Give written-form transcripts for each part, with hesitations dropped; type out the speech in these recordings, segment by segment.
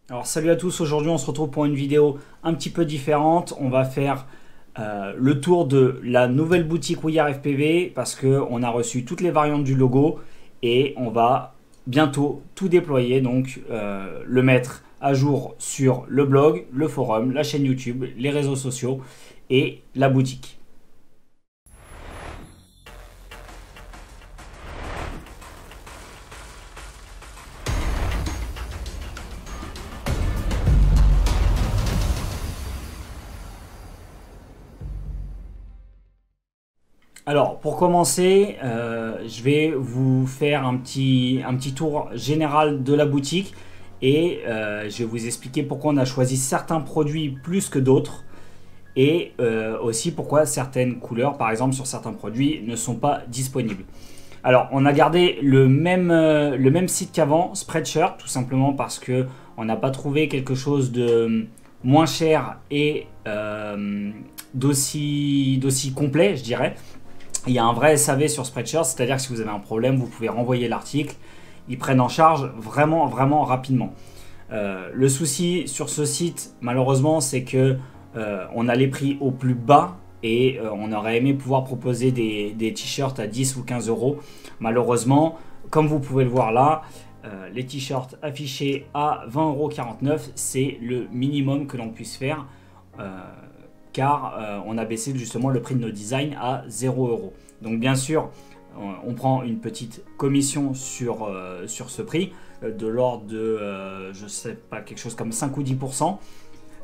Alors salut à tous, aujourd'hui on se retrouve pour une vidéo un petit peu différente. On va faire le tour de la nouvelle boutique WeAreFPV parce qu'on a reçu toutes les variantes du logo et on va bientôt tout déployer, donc le mettre à jour sur le blog, le forum, la chaîne YouTube, les réseaux sociaux et la boutique. Alors, pour commencer, je vais vous faire un petit tour général de la boutique et je vais vous expliquer pourquoi on a choisi certains produits plus que d'autres et aussi pourquoi certaines couleurs, par exemple sur certains produits, ne sont pas disponibles. Alors, on a gardé le même site qu'avant, Spreadshirt, tout simplement parce que on n'a pas trouvé quelque chose de moins cher et d'aussi complet, je dirais. Il y a un vrai SAV sur Spreadshirt, c'est-à-dire que si vous avez un problème, vous pouvez renvoyer l'article. Ils prennent en charge vraiment rapidement. Le souci sur ce site, malheureusement, c'est que on a les prix au plus bas et on aurait aimé pouvoir proposer des t-shirts à 10 ou 15 euros. Malheureusement, comme vous pouvez le voir là, les t-shirts affichés à 20,49 €, c'est le minimum que l'on puisse faire. Car on a baissé justement le prix de nos designs à 0 €. Donc bien sûr, on prend une petite commission sur ce prix, de l'ordre de, je sais pas, quelque chose comme 5 ou 10%.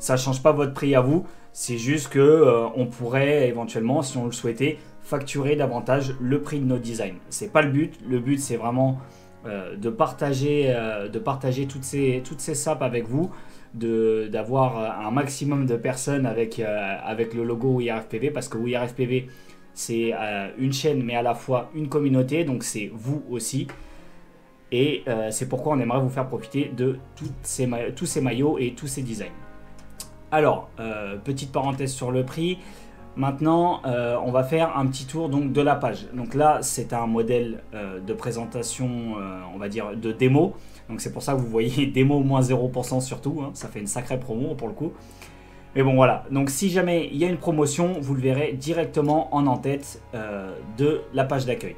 Ça ne change pas votre prix à vous, c'est juste que on pourrait éventuellement, si on le souhaitait, facturer davantage le prix de nos designs. C'est pas le but c'est vraiment de partager toutes ces sapes avec vous, d'avoir un maximum de personnes avec le logo WeAreFPV, parce que WeAreFPV c'est une chaîne mais à la fois une communauté, donc c'est vous aussi, et c'est pourquoi on aimerait vous faire profiter de tous ces maillots et tous ces designs. Alors, petite parenthèse sur le prix. Maintenant, on va faire un petit tour donc de la page. Donc là, c'est un modèle de présentation, on va dire de démo. Donc c'est pour ça que vous voyez démo moins 0% surtout, hein. Ça fait une sacrée promo pour le coup. Mais bon voilà, donc si jamais il y a une promotion, vous le verrez directement en en-tête de la page d'accueil.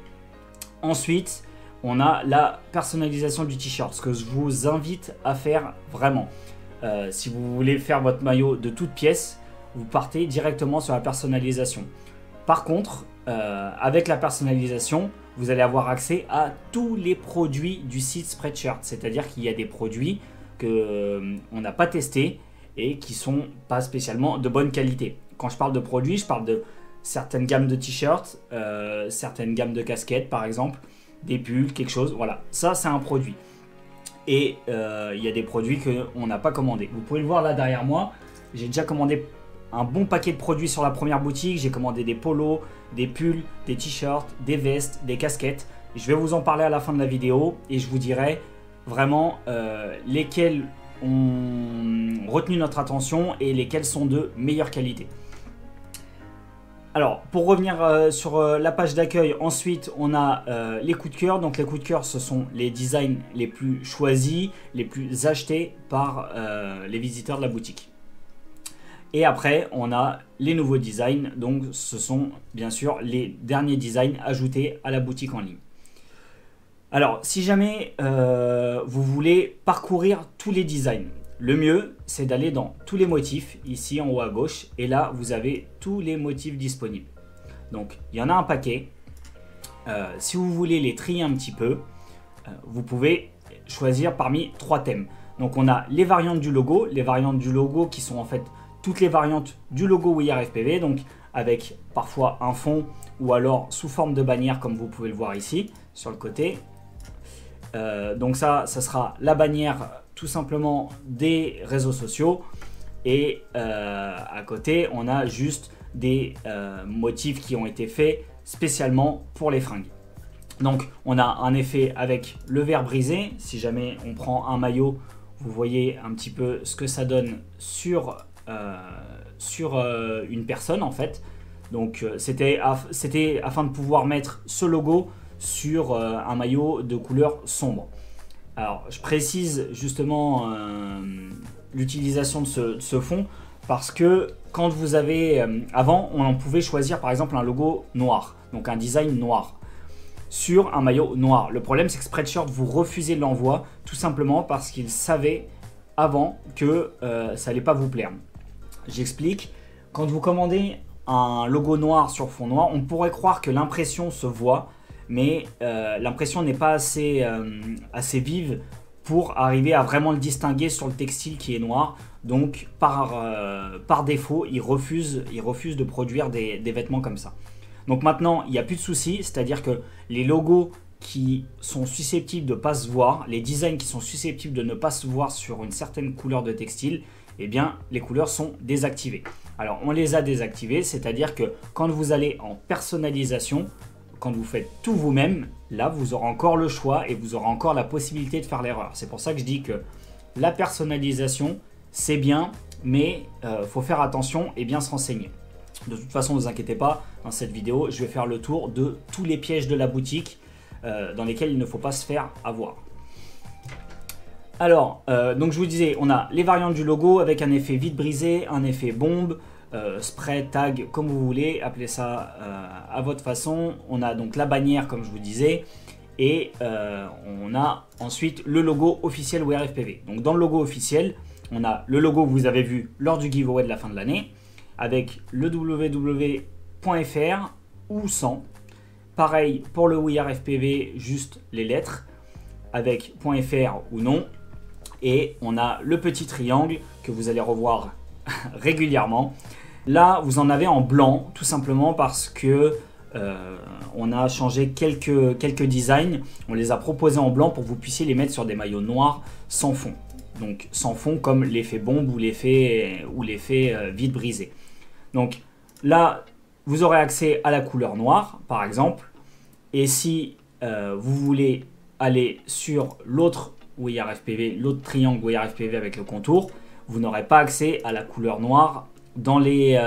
Ensuite, on a la personnalisation du t-shirt, ce que je vous invite à faire vraiment. Si vous voulez faire votre maillot de toutes pièces, vous partez directement sur la personnalisation. Par contre, avec la personnalisation, vous allez avoir accès à tous les produits du site Spreadshirt. C'est-à-dire qu'il y a des produits qu'on n'a pas testés et qui ne sont pas spécialement de bonne qualité. Quand je parle de produits, je parle de certaines gammes de t-shirts, certaines gammes de casquettes par exemple, des pulls, quelque chose. Voilà, ça c'est un produit. Et il y a des produits qu'on n'a pas commandés. Vous pouvez le voir là derrière moi, j'ai déjà commandé un bon paquet de produits sur la première boutique. J'ai commandé des polos, des pulls, des t-shirts, des vestes, des casquettes. Je vais vous en parler à la fin de la vidéo et je vous dirai vraiment lesquels ont retenu notre attention et lesquels sont de meilleure qualité. Alors, pour revenir sur la page d'accueil, ensuite on a les coups de cœur. Donc les coups de cœur, ce sont les designs les plus choisis, les plus achetés par les visiteurs de la boutique. Et après, on a les nouveaux designs, donc ce sont bien sûr les derniers designs ajoutés à la boutique en ligne. Alors, si jamais vous voulez parcourir tous les designs, le mieux, c'est d'aller dans tous les motifs, ici en haut à gauche, et là, vous avez tous les motifs disponibles. Donc, il y en a un paquet. Si vous voulez les trier un petit peu, vous pouvez choisir parmi 3 thèmes. Donc, on a les variantes du logo qui sont en fait toutes les variantes du logo WeAreFPV, donc avec parfois un fond ou alors sous forme de bannière comme vous pouvez le voir ici sur le côté. Donc ça sera la bannière tout simplement des réseaux sociaux, et à côté on a juste des motifs qui ont été faits spécialement pour les fringues. Donc on a un effet avec le verre brisé. Si jamais on prend un maillot, vous voyez un petit peu ce que ça donne sur une personne en fait. Donc c'était afin de pouvoir mettre ce logo sur un maillot de couleur sombre. Alors je précise justement l'utilisation de ce fond parce que quand vous avez... avant, on pouvait choisir par exemple un logo noir, donc un design noir sur un maillot noir. Le problème, c'est que Spreadshirt vous refusez l'envoi tout simplement parce qu'il savait avant que ça allait pas vous plaire. J'explique. Quand vous commandez un logo noir sur fond noir, on pourrait croire que l'impression se voit, mais l'impression n'est pas assez vive pour arriver à vraiment le distinguer sur le textile qui est noir. Donc par défaut, il refuse de produire des vêtements comme ça. Donc maintenant, il n'y a plus de soucis, c'est-à-dire que les logos qui sont susceptibles de ne pas se voir, les designs qui sont susceptibles de ne pas se voir sur une certaine couleur de textile, eh bien les couleurs sont désactivées. Alors on les a désactivées, c'est-à-dire que quand vous allez en personnalisation, quand vous faites tout vous-même, là vous aurez encore le choix et vous aurez encore la possibilité de faire l'erreur. C'est pour ça que je dis que la personnalisation, c'est bien, mais faut faire attention et bien se renseigner. De toute façon, ne vous inquiétez pas, dans cette vidéo, je vais faire le tour de tous les pièges de la boutique dans lesquels il ne faut pas se faire avoir. Alors, donc je vous disais, on a les variantes du logo avec un effet vide brisé, un effet bombe, spray, tag, comme vous voulez, appelez ça à votre façon. On a donc la bannière, comme je vous disais, et on a ensuite le logo officiel WearFPV. Donc dans le logo officiel, on a le logo que vous avez vu lors du giveaway de la fin de l'année, avec le www.fr ou sans. Pareil pour le WearFPV, juste les lettres, avec .fr ou non. Et on a le petit triangle que vous allez revoir régulièrement. Là, vous en avez en blanc, tout simplement parce que on a changé quelques designs. On les a proposés en blanc pour que vous puissiez les mettre sur des maillots noirs sans fond. Donc sans fond comme l'effet bombe ou l'effet vide brisé. Donc là, vous aurez accès à la couleur noire, par exemple. Et si vous voulez aller sur l'autre WearFPV, l'autre triangle WearFPV avec le contour, vous n'aurez pas accès à la couleur noire dans les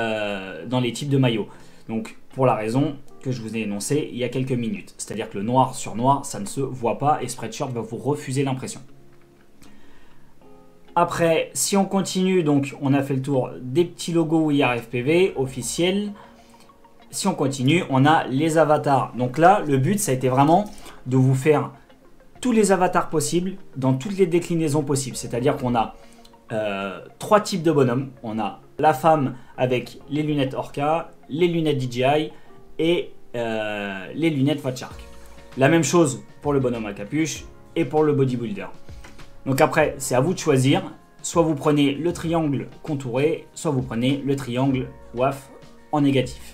types de maillots. Donc pour la raison que je vous ai énoncée il y a quelques minutes. C'est-à-dire que le noir sur noir, ça ne se voit pas et Spreadshirt va vous refuser l'impression. Après, si on continue, donc on a fait le tour des petits logos WearFPV officiels. Si on continue, on a les avatars. Donc là, le but, ça a été vraiment de vous faire tous les avatars possibles dans toutes les déclinaisons possibles. C'est-à-dire qu'on a 3 types de bonhommes. On a la femme avec les lunettes Orca, les lunettes DJI et les lunettes Fat Shark. La même chose pour le bonhomme à capuche et pour le bodybuilder. Donc après, c'est à vous de choisir. Soit vous prenez le triangle contouré, soit vous prenez le triangle WAF en négatif.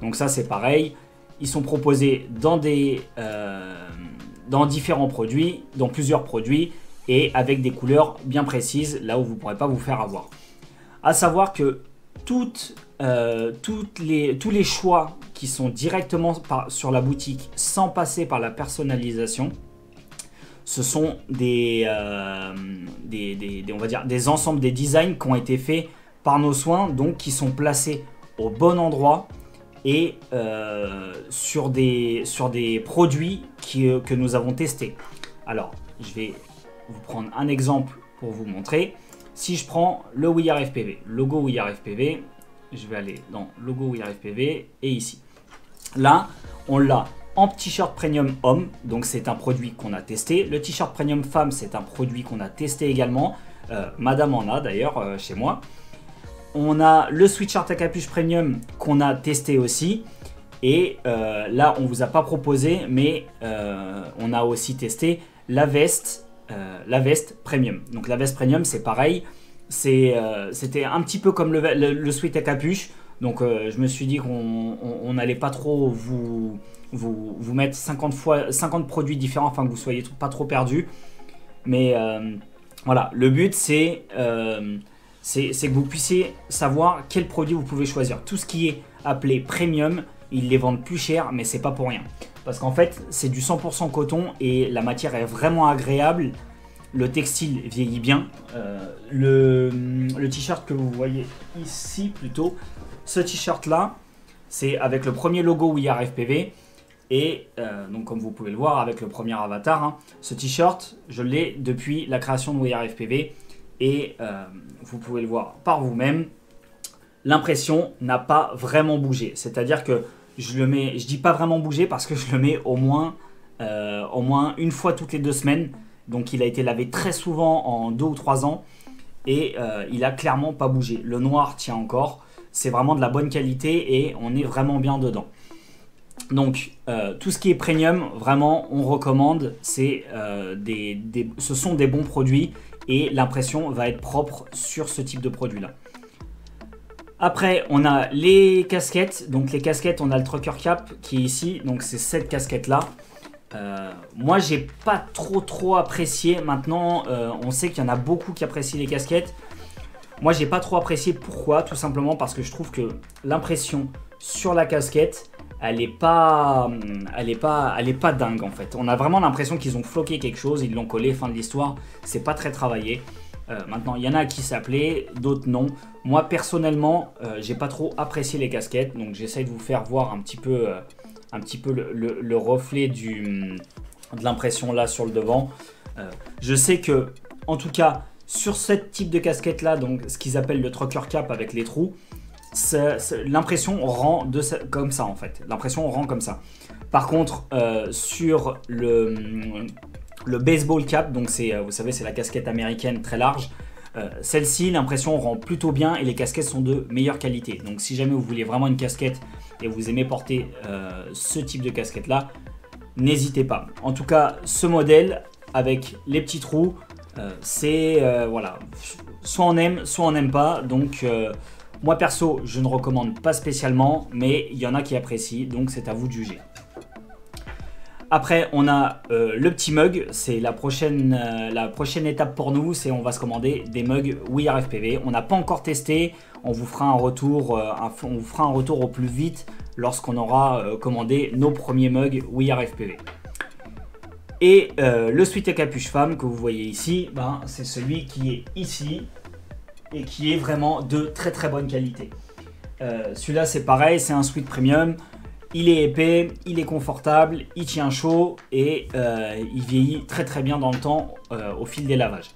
Donc ça, c'est pareil. Ils sont proposés dans différents produits, dans plusieurs produits, et avec des couleurs bien précises, là où vous ne pourrez pas vous faire avoir. À savoir que tous les choix qui sont directement sur la boutique, sans passer par la personnalisation, ce sont on va dire, des ensembles, des designs qui ont été faits par nos soins, donc qui sont placés au bon endroit et sur des produits que nous avons testés. Alors, je vais vous prendre un exemple pour vous montrer. Si je prends le WearFPV, logo WearFPV, je vais aller dans logo WearFPV et ici. Là, on l'a en t-shirt premium homme, donc c'est un produit qu'on a testé. Le t-shirt premium femme, c'est un produit qu'on a testé également. Madame en a d'ailleurs chez moi. On a le sweatshirt à capuche premium qu'on a testé aussi. Et là, on ne vous a pas proposé, mais on a aussi testé la veste premium. Donc la veste premium, c'est pareil. C'était un petit peu comme le sweat à capuche. Donc je me suis dit qu'on n'allait pas trop vous mettre 50 produits différents afin que vous ne soyez pas trop perdus. Mais voilà, le but c'est que vous puissiez savoir quel produit vous pouvez choisir. Tout ce qui est appelé premium, ils les vendent plus cher, mais c'est pas pour rien. Parce qu'en fait, c'est du 100% coton et la matière est vraiment agréable. Le textile vieillit bien. Le t-shirt que vous voyez ici plutôt, ce t-shirt là, c'est avec le premier logo WearFPV. Et donc comme vous pouvez le voir avec le premier avatar, hein, ce t-shirt, je l'ai depuis la création de WearFPV. et vous pouvez le voir par vous-même, l'impression n'a pas vraiment bougé. C'est-à-dire que je dis pas vraiment bougé parce que je le mets au moins une fois toutes les 2 semaines. Donc il a été lavé très souvent en 2 ou 3 ans et il a clairement pas bougé. Le noir tient encore, c'est vraiment de la bonne qualité et on est vraiment bien dedans. Donc tout ce qui est premium, vraiment on recommande, ce sont des bons produits et l'impression va être propre sur ce type de produit là. Après on a les casquettes, donc les casquettes on a le Trucker Cap qui est ici, donc c'est cette casquette là. Moi j'ai pas trop apprécié. Maintenant on sait qu'il y en a beaucoup qui apprécient les casquettes. Moi j'ai pas trop apprécié. Pourquoi? Tout simplement parce que je trouve que l'impression sur la casquette elle est pas dingue en fait. On a vraiment l'impression qu'ils ont floqué quelque chose, ils l'ont collé, fin de l'histoire. C'est pas très travaillé. Maintenant il y en a qui s'appelaient, d'autres non. Moi personnellement j'ai pas trop apprécié les casquettes, donc j'essaye de vous faire voir un petit peu le reflet de l'impression là sur le devant. Je sais que en tout cas sur ce type de casquette là, donc ce qu'ils appellent le Trucker Cap avec les trous, l'impression rend comme ça en fait. L'impression rend comme ça. Par contre sur le baseball cap, donc vous savez c'est la casquette américaine très large. Celle-ci, l'impression rend plutôt bien et les casquettes sont de meilleure qualité. Donc si jamais vous voulez vraiment une casquette et vous aimez porter ce type de casquette là, n'hésitez pas. En tout cas, ce modèle avec les petits trous, c'est voilà, soit on aime, soit on n'aime pas. Donc moi perso, je ne recommande pas spécialement, mais il y en a qui apprécient, donc c'est à vous de juger. Après, on a le petit mug, c'est la prochaine étape pour nous, c'est on va se commander des mugs WeAreFPV. On n'a pas encore testé, on vous fera un retour au plus vite lorsqu'on aura commandé nos premiers mugs WeAreFPV. Et le sweat à capuche femme que vous voyez ici, c'est celui qui est ici et qui est vraiment de très bonne qualité. Celui-là c'est pareil, c'est un sweat premium. Il est épais, il est confortable, il tient chaud et il vieillit très bien dans le temps au fil des lavages.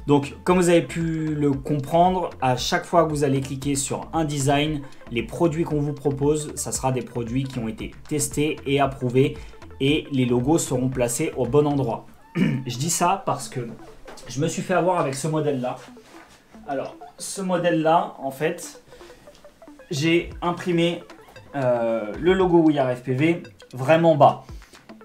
Donc comme vous avez pu le comprendre, à chaque fois que vous allez cliquer sur un design, les produits qu'on vous propose, ça sera des produits qui ont été testés et approuvés et les logos seront placés au bon endroit. Je dis ça parce que je me suis fait avoir avec ce modèle là. Alors ce modèle là, en fait, j'ai imprimé le logo WeAreFPV vraiment bas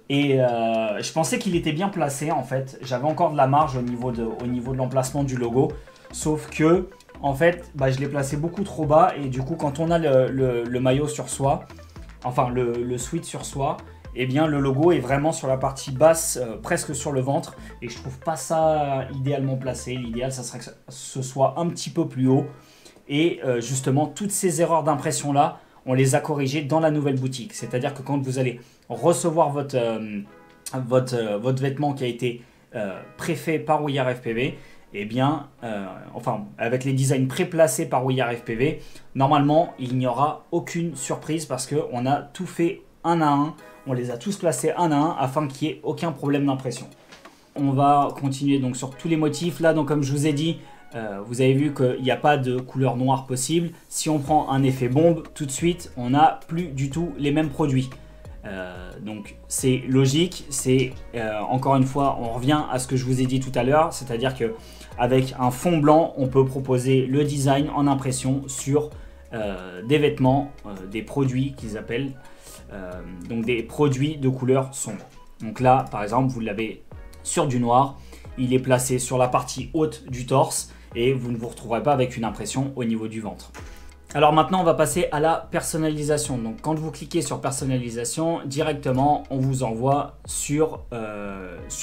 et je pensais qu'il était bien placé en fait. J'avais encore de la marge au niveau de l'emplacement du logo, sauf que en fait je l'ai placé beaucoup trop bas et du coup quand on a le maillot sur soi, enfin le sweat sur soi, et bien le logo est vraiment sur la partie basse, presque sur le ventre, et je trouve pas ça idéalement placé. L'idéal ça serait que ce soit un petit peu plus haut et justement toutes ces erreurs d'impression là on les a corrigées dans la nouvelle boutique. C'est-à-dire que quand vous allez recevoir votre vêtement qui a été préfait par WeAreFPV, et bien, enfin, avec les designs pré-placés par WeAreFPV, normalement, il n'y aura aucune surprise parce qu'on a tout fait un à un. On les a tous placés un à un afin qu'il n'y ait aucun problème d'impression. On va continuer donc sur tous les motifs. Là, donc, comme je vous ai dit, vous avez vu qu'il n'y a pas de couleur noire possible. Si on prend un effet bombe, tout de suite, on n'a plus du tout les mêmes produits. Donc c'est logique, c'est encore une fois, on revient à ce que je vous ai dit tout à l'heure, c'est-à-dire que avec un fond blanc, on peut proposer le design en impression sur des vêtements, des produits qu'ils appellent, donc des produits de couleur sombre. Donc là, par exemple, vous l'avez sur du noir, il est placé sur la partie haute du torse et vous ne vous retrouverez pas avec une impression au niveau du ventre. Alors maintenant, on va passer à la personnalisation. Donc quand vous cliquez sur personnalisation, directement, on vous envoie sur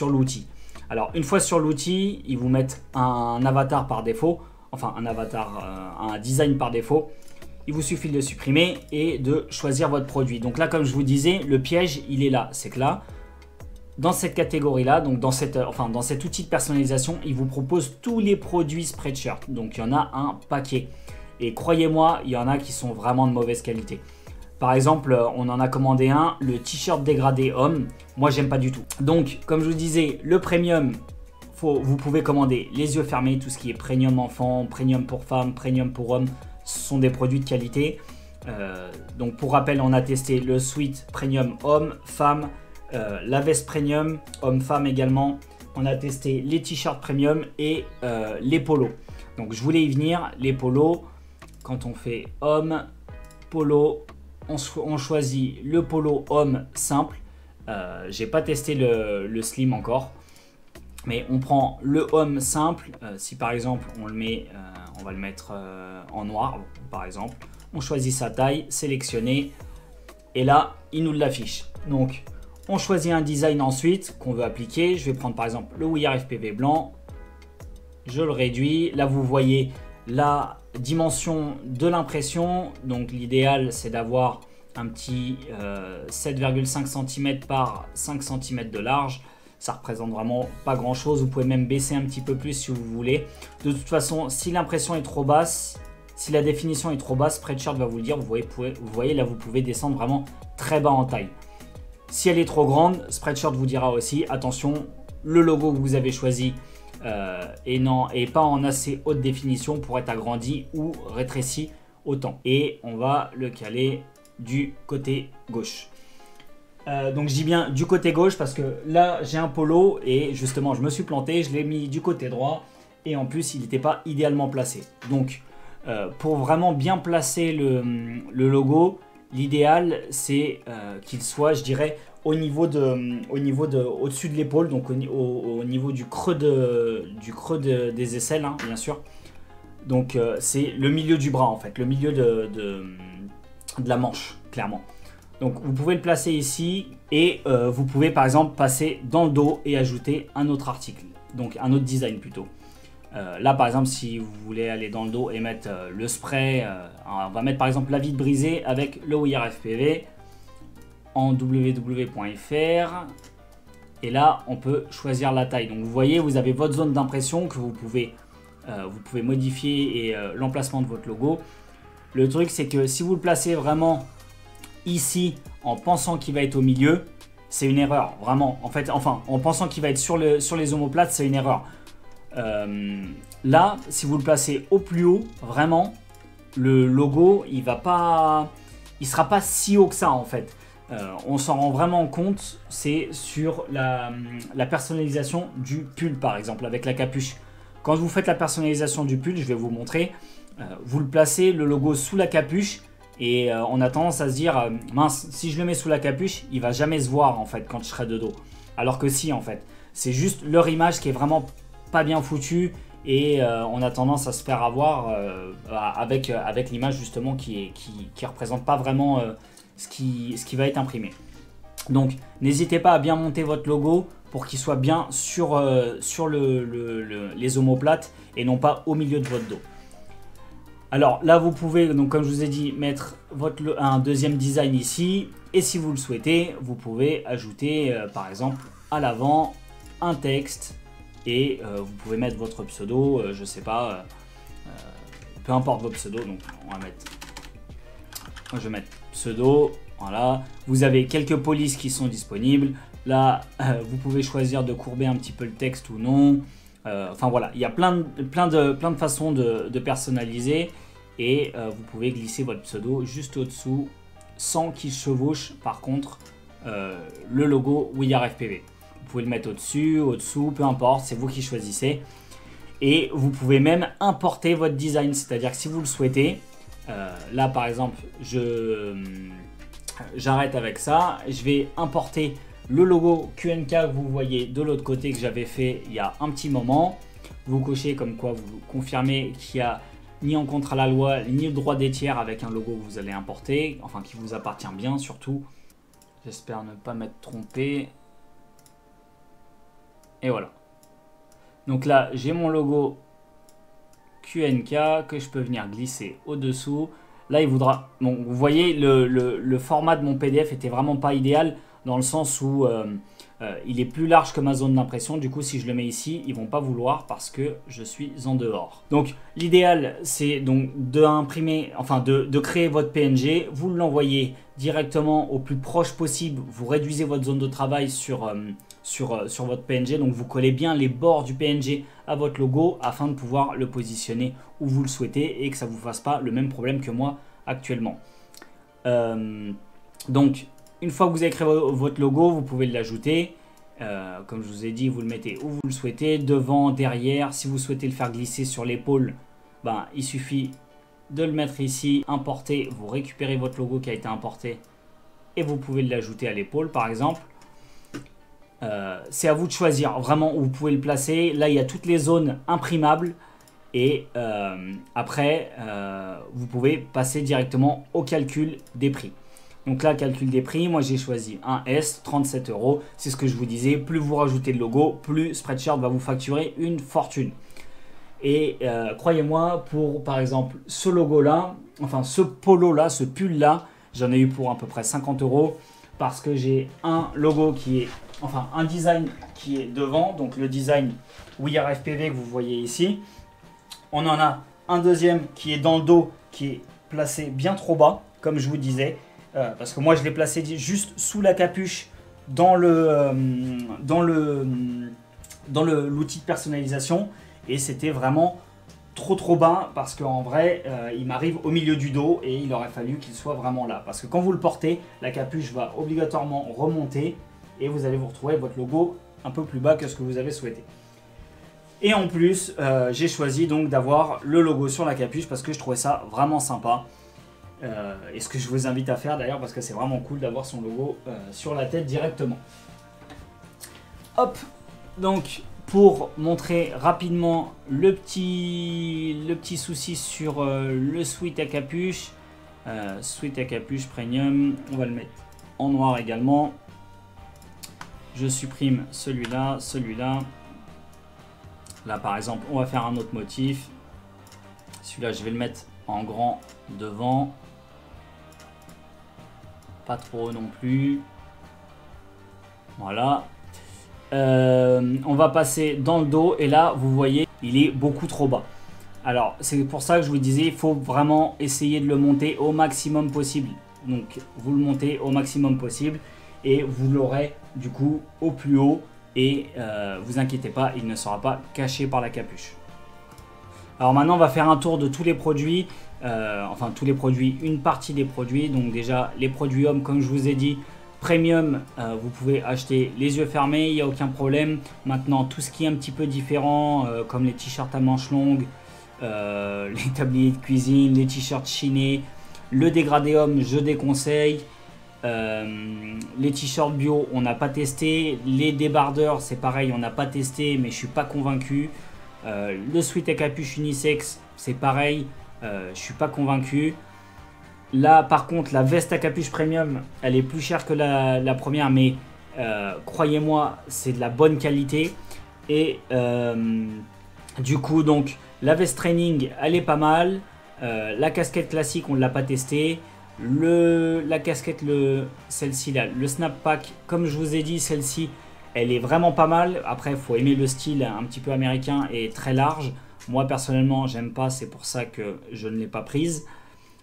l'outil. Alors une fois sur l'outil, ils vous mettent un avatar par défaut, enfin un avatar, un design par défaut. Il vous suffit de le supprimer et de choisir votre produit. Donc là, comme je vous disais, le piège, il est là. C'est que là, dans cette catégorie-là, donc dans cet outil de personnalisation, il vous propose tous les produits Spreadshirt. Donc il y en a un paquet. Et croyez-moi, il y en a qui sont vraiment de mauvaise qualité. Par exemple, on en a commandé un, le t-shirt dégradé homme. Moi, j'aime pas du tout. Donc, comme je vous disais, le premium, vous pouvez commander les yeux fermés, tout ce qui est premium enfant, premium pour femmes, premium pour hommes, ce sont des produits de qualité. Donc pour rappel, on a testé le sweat premium homme, femme, la veste premium, homme-femme également. On a testé les t-shirts premium et les polos. Donc je voulais y venir, les polos, quand on fait homme, polo, on choisit le polo homme simple. J'ai pas testé le slim encore. Mais on prend le homme simple, si par exemple on va le mettre en noir par exemple, on choisit sa taille, sélectionner, et là il nous l'affiche. Donc on choisit un design ensuite qu'on veut appliquer, je vais prendre par exemple le We Are FPV blanc, je le réduis, là vous voyez la dimension de l'impression, donc l'idéal c'est d'avoir un petit 7,5 cm par 5 cm de large. Ça représente vraiment pas grand chose, vous pouvez même baisser un petit peu plus si vous voulez. De toute façon, si l'impression est trop basse, si la définition est trop basse, Spreadshirt va vous le dire, vous voyez là vous pouvez descendre vraiment très bas en taille. Si elle est trop grande, Spreadshirt vous dira aussi, attention, le logo que vous avez choisi est pas en assez haute définition pour être agrandi ou rétréci autant. Et on va le caler du côté gauche. Donc je dis bien du côté gauche parce que là j'ai un polo et justement je me suis planté, je l'ai mis du côté droit et en plus il n'était pas idéalement placé. Donc pour vraiment bien placer le logo, l'idéal c'est qu'il soit, je dirais, au-dessus de l'épaule, donc au niveau du creux des aisselles, hein, bien sûr. Donc c'est le milieu du bras en fait, le milieu de la manche, clairement. Donc vous pouvez le placer ici et vous pouvez par exemple passer dans le dos et ajouter un autre article, donc un autre design plutôt. Là par exemple si vous voulez aller dans le dos et mettre le spray, on va mettre par exemple la vitre brisée avec le We Are FPV en www.fr et là on peut choisir la taille. Donc vous voyez, vous avez votre zone d'impression que vous pouvez modifier et l'emplacement de votre logo. Le truc c'est que si vous le placez vraiment ici en pensant qu'il va être au milieu, c'est une erreur vraiment. En fait, enfin en pensant qu'il va être sur les omoplates, c'est une erreur. Là, si vous le placez au plus haut, vraiment, le logo, il sera pas si haut que ça en fait. On s'en rend vraiment compte, c'est sur la personnalisation du pull par exemple, avec la capuche. Quand vous faites la personnalisation du pull, je vais vous montrer, vous le placez le logo sous la capuche. Et on a tendance à se dire, mince, si je le mets sous la capuche, il va jamais se voir en fait quand je serai de dos. Alors que si en fait, c'est juste leur image qui est vraiment pas bien foutue et on a tendance à se faire avoir avec l'image justement qui représente pas vraiment ce qui va être imprimé. Donc n'hésitez pas à bien monter votre logo pour qu'il soit bien sur les omoplates et non pas au milieu de votre dos. Alors là vous pouvez, donc comme je vous ai dit, mettre un deuxième design ici et si vous le souhaitez vous pouvez ajouter par exemple à l'avant un texte et vous pouvez mettre votre pseudo, je sais pas, peu importe vos pseudos, donc je vais mettre pseudo, voilà. Vous avez quelques polices qui sont disponibles, là vous pouvez choisir de courber un petit peu le texte ou non. Enfin voilà, il y a plein de façons de personnaliser et vous pouvez glisser votre pseudo juste au-dessous sans qu'il chevauche par contre le logo We Are FPV. Vous pouvez le mettre au-dessus, au-dessous, peu importe, c'est vous qui choisissez. Et vous pouvez même importer votre design, c'est-à-dire que si vous le souhaitez, là par exemple, j'arrête avec ça, je vais importer le logo QNK que vous voyez de l'autre côté que j'avais fait il y a un petit moment. Vous cochez comme quoi vous confirmez qu'il n'y a ni en contre à la loi ni le droit des tiers avec un logo que vous allez importer, enfin qui vous appartient bien surtout. J'espère ne pas m'être trompé. Et voilà. Donc là j'ai mon logo QNK que je peux venir glisser au-dessous. Là il voudra... Bon, vous voyez le format de mon PDF était vraiment pas idéal dans le sens où il est plus large que ma zone d'impression. Du coup si je le mets ici ils vont pas vouloir parce que je suis en dehors. Donc l'idéal c'est donc d'imprimer, enfin de créer votre PNG, vous l'envoyez directement au plus proche possible, vous réduisez votre zone de travail sur sur votre PNG. Donc vous collez bien les bords du PNG à votre logo afin de pouvoir le positionner où vous le souhaitez et que ça ne vous fasse pas le même problème que moi actuellement. Donc une fois que vous avez créé votre logo, vous pouvez l'ajouter. Comme je vous ai dit, vous le mettez où vous le souhaitez, devant, derrière. Si vous souhaitez le faire glisser sur l'épaule, ben, il suffit de le mettre ici, importer, vous récupérez votre logo qui a été importé et vous pouvez l'ajouter à l'épaule par exemple. C'est à vous de choisir vraiment où vous pouvez le placer. Là il y a toutes les zones imprimables et après vous pouvez passer directement au calcul des prix. Donc là, calcul des prix, moi j'ai choisi un S, 37 €. C'est ce que je vous disais, plus vous rajoutez de logo, plus Spreadshirt va vous facturer une fortune. Et croyez-moi, pour par exemple ce logo-là, enfin ce polo-là, ce pull-là, j'en ai eu pour à peu près 50 € parce que j'ai un logo qui est, enfin un design qui est devant, donc le design We Are FPV que vous voyez ici. On en a un deuxième qui est dans le dos, qui est placé bien trop bas, comme je vous disais. Parce que moi je l'ai placé juste sous la capuche dans l'outil de personnalisation et c'était vraiment trop bas parce qu'en vrai il m'arrive au milieu du dos et il aurait fallu qu'il soit vraiment là parce que quand vous le portez, la capuche va obligatoirement remonter et vous allez vous retrouver votre logo un peu plus bas que ce que vous avez souhaité. Et en plus j'ai choisi donc d'avoir le logo sur la capuche parce que je trouvais ça vraiment sympa. Et ce que je vous invite à faire d'ailleurs parce que c'est vraiment cool d'avoir son logo sur la tête directement. Hop, donc pour montrer rapidement le petit souci sur le sweat à capuche, premium, on va le mettre en noir également. Je supprime celui-là, celui-là. Là par exemple on va faire un autre motif. Celui-là je vais le mettre en grand devant. Pas trop non plus. Voilà. On va passer dans le dos et là vous voyez il est beaucoup trop bas. Alors c'est pour ça que je vous disais il faut vraiment essayer de le monter au maximum possible. Donc vous le montez au maximum possible et vous l'aurez du coup au plus haut et vous inquiétez pas, il ne sera pas caché par la capuche. Alors maintenant on va faire un tour de tous les produits. Enfin tous les produits, une partie des produits. Donc déjà les produits hommes comme je vous ai dit, premium, vous pouvez acheter les yeux fermés, il n'y a aucun problème. Maintenant tout ce qui est un petit peu différent comme les t-shirts à manches longues, les tabliers de cuisine, les t-shirts chinés, le dégradé homme je déconseille. Les t-shirts bio on n'a pas testé, les débardeurs c'est pareil on n'a pas testé mais je suis pas convaincu. Le sweat à capuche unisex c'est pareil. Je suis pas convaincu. Là par contre la veste à capuche premium elle est plus chère que la première mais croyez-moi c'est de la bonne qualité et du coup donc la veste training elle est pas mal. La casquette classique on ne l'a pas testé. La casquette celle-ci là, le snapback comme je vous ai dit celle-ci elle est vraiment pas mal. Après il faut aimer le style un petit peu américain et très large. Moi personnellement j'aime pas, c'est pour ça que je ne l'ai pas prise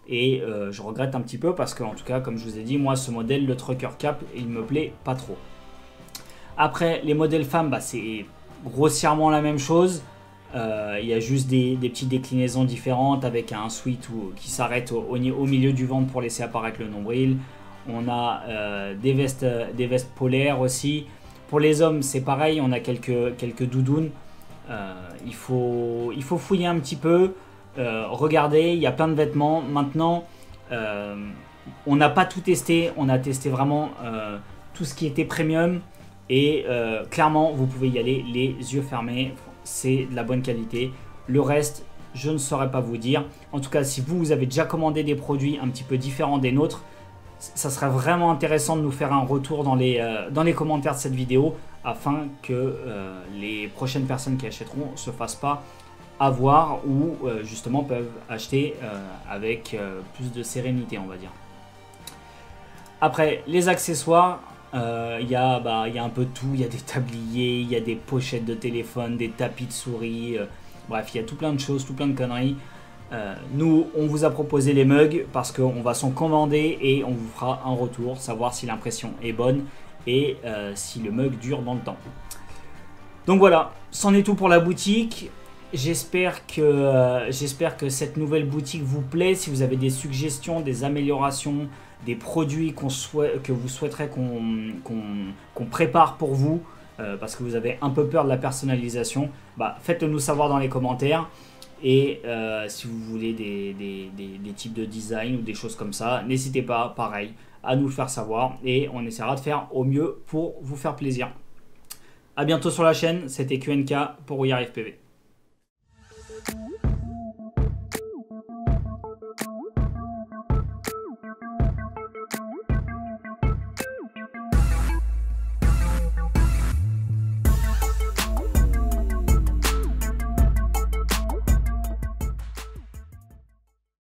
et je regrette un petit peu parce qu'en tout cas comme je vous ai dit moi ce modèle le trucker cap il me plaît pas trop. Après les modèles femmes bah, c'est grossièrement la même chose, il y a juste des petites déclinaisons différentes avec un sweat qui s'arrête au milieu du ventre pour laisser apparaître le nombril. On a des vestes polaires aussi. Pour les hommes c'est pareil, on a quelques doudounes. Il faut fouiller un petit peu, regardez, il y a plein de vêtements. Maintenant, on n'a pas tout testé, on a testé vraiment tout ce qui était premium et clairement vous pouvez y aller les yeux fermés, c'est de la bonne qualité. Le reste, je ne saurais pas vous dire. En tout cas, si vous avez déjà commandé des produits un petit peu différents des nôtres, ça serait vraiment intéressant de nous faire un retour dans les commentaires de cette vidéo afin que les prochaines personnes qui achèteront ne se fassent pas avoir ou justement peuvent acheter avec plus de sérénité on va dire. Après les accessoires, il y a un peu de tout, il y a des tabliers, il y a des pochettes de téléphone, des tapis de souris, bref il y a tout plein de choses, tout plein de conneries. Nous on vous a proposé les mugs parce qu'on va s'en commander et on vous fera un retour, savoir si l'impression est bonne et si le mug dure dans le temps. Donc voilà, c'en est tout pour la boutique. J'espère que cette nouvelle boutique vous plaît. Si vous avez des suggestions, des améliorations, des produits que vous souhaiterez qu'on prépare pour vous, parce que vous avez un peu peur de la personnalisation, bah, faites-le nous savoir dans les commentaires. Et si vous voulez des types de design ou des choses comme ça, n'hésitez pas, pareil, à nous le faire savoir. Et on essaiera de faire au mieux pour vous faire plaisir. A bientôt sur la chaîne, c'était QNK pour We Are FPV.